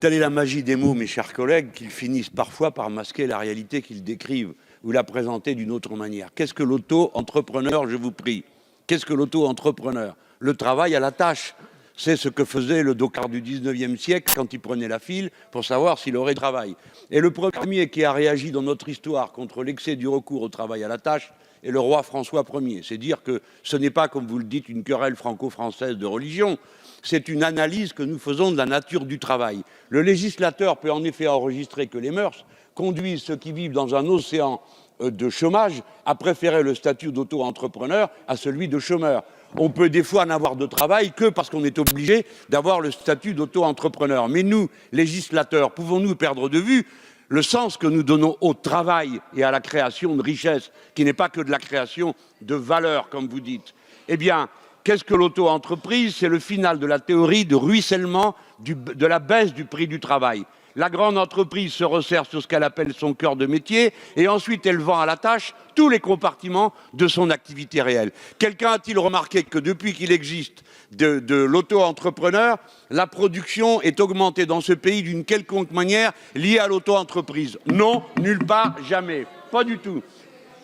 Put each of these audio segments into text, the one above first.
Telle est la magie des mots, mes chers collègues, qu'ils finissent parfois par masquer la réalité qu'ils décrivent ou la présenter d'une autre manière. Qu'est-ce que l'auto-entrepreneur, je vous prie? Qu'est-ce que l'auto-entrepreneur? Le travail à la tâche. C'est ce que faisait le docard du 19e siècle quand il prenait la file pour savoir s'il aurait travail. Et le premier qui a réagi dans notre histoire contre l'excès du recours au travail à la tâche est le roi François Ier. C'est dire que ce n'est pas, comme vous le dites, une querelle franco-française de religion, c'est une analyse que nous faisons de la nature du travail. Le législateur peut en effet enregistrer que les mœurs conduisent ceux qui vivent dans un océan de chômage à préférer le statut d'auto-entrepreneur à celui de chômeur. On peut des fois n'avoir de travail que parce qu'on est obligé d'avoir le statut d'auto-entrepreneur. Mais nous, législateurs, pouvons-nous perdre de vue le sens que nous donnons au travail et à la création de richesses, qui n'est pas que de la création de valeur, comme vous dites? Eh bien, qu'est-ce que l'auto-entreprise? C'est le final de la théorie de ruissellement de la baisse du prix du travail. La grande entreprise se resserre sur ce qu'elle appelle son cœur de métier et ensuite elle vend à la tâche tous les compartiments de son activité réelle. Quelqu'un a-t-il remarqué que depuis qu'il existe de l'auto-entrepreneur, la production est augmentée dans ce pays d'une quelconque manière liée à l'auto-entreprise? Non, nulle part, jamais, pas du tout.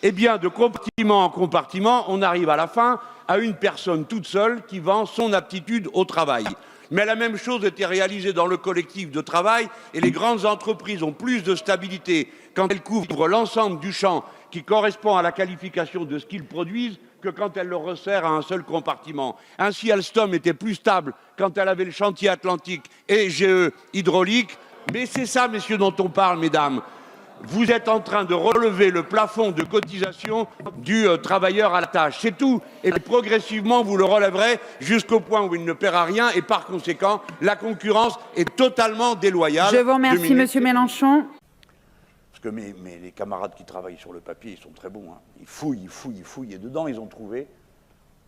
Eh bien, de compartiment en compartiment, on arrive à la fin à une personne toute seule qui vend son aptitude au travail. Mais la même chose était réalisée dans le collectif de travail et les grandes entreprises ont plus de stabilité quand elles couvrent l'ensemble du champ qui correspond à la qualification de ce qu'ils produisent que quand elles le resserrent à un seul compartiment. Ainsi, Alstom était plus stable quand elle avait le chantier Atlantique et GE hydraulique. Mais c'est ça, messieurs, dont on parle, mesdames. Vous êtes en train de relever le plafond de cotisation du travailleur à la tâche. C'est tout. Et progressivement, vous le relèverez jusqu'au point où il ne paiera rien. Et par conséquent, la concurrence est totalement déloyale. Je vous remercie, Monsieur Mélenchon. Parce que les camarades qui travaillent sur le papier, ils sont très bons. Hein. Ils fouillent, ils fouillent, ils fouillent. Et dedans, ils ont trouvé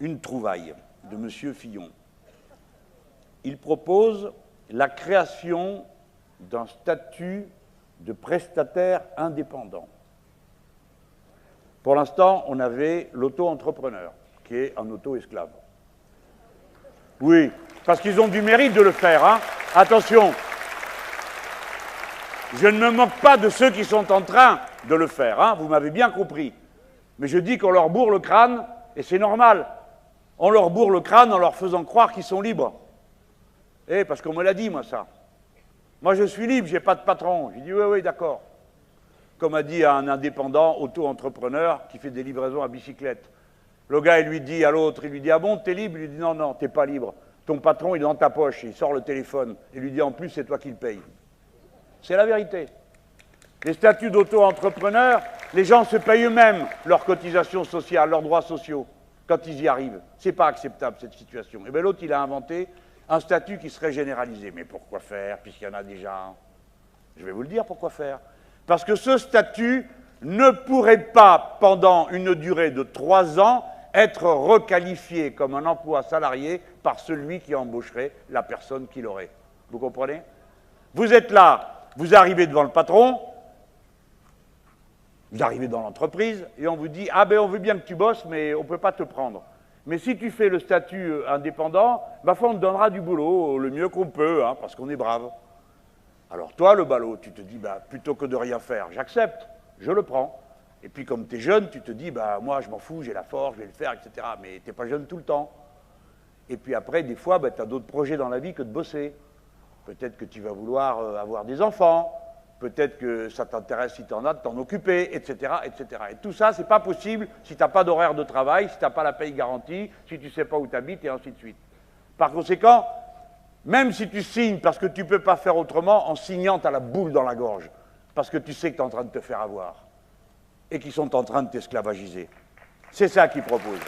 une trouvaille de Monsieur Fillon. Il propose la création d'un statut de prestataire indépendant. Pour l'instant, on avait l'auto-entrepreneur, qui est un auto-esclave. Oui, parce qu'ils ont du mérite de le faire, hein. Attention, je ne me moque pas de ceux qui sont en train de le faire, hein. Vous m'avez bien compris. Mais je dis qu'on leur bourre le crâne, et c'est normal. On leur bourre le crâne en leur faisant croire qu'ils sont libres. Eh, parce qu'on me l'a dit, moi, ça. Moi, je suis libre, je n'ai pas de patron. J'ai dit, oui, oui, d'accord. Comme a dit un indépendant auto-entrepreneur qui fait des livraisons à bicyclette. Le gars, il lui dit à l'autre, il lui dit, ah bon, t'es libre? Il lui dit, non, non, t'es pas libre. Ton patron, il est dans ta poche. Il sort le téléphone. Il lui dit, en plus, c'est toi qui le paye. C'est la vérité. Les statuts d'auto-entrepreneur, les gens se payent eux-mêmes leurs cotisations sociales, leurs droits sociaux, quand ils y arrivent. C'est pas acceptable, cette situation. Et bien l'autre, il a inventé un statut qui serait généralisé. Mais pourquoi faire, puisqu'il y en a déjà? Je vais vous le dire pourquoi faire. Parce que ce statut ne pourrait pas, pendant une durée de 3 ans, être requalifié comme un emploi salarié par celui qui embaucherait la personne qui l'aurait. Vous comprenez? Vous êtes là, vous arrivez devant le patron, vous arrivez dans l'entreprise, et on vous dit « Ah ben on veut bien que tu bosses, mais on ne peut pas te prendre. » Mais si tu fais le statut indépendant, ma foi, on te donnera du boulot le mieux qu'on peut, hein, parce qu'on est brave. Alors toi, le ballot, tu te dis, bah, plutôt que de rien faire, j'accepte, je le prends. Et puis comme tu es jeune, tu te dis, bah, moi je m'en fous, j'ai la force, je vais le faire, etc. Mais tu n'es pas jeune tout le temps. Et puis après, des fois, bah, tu as d'autres projets dans la vie que de bosser. Peut-être que tu vas vouloir avoir des enfants, peut-être que ça t'intéresse, si tu en as, de t'en occuper, etc., etc. Et tout ça, c'est pas possible si tu n'as pas d'horaire de travail, si tu n'as pas la paye garantie, si tu ne sais pas où tu habites, et ainsi de suite. Par conséquent, même si tu signes parce que tu ne peux pas faire autrement, en signant, tu as la boule dans la gorge, parce que tu sais que tu es en train de te faire avoir, et qu'ils sont en train de t'esclavagiser. C'est ça qu'ils proposent.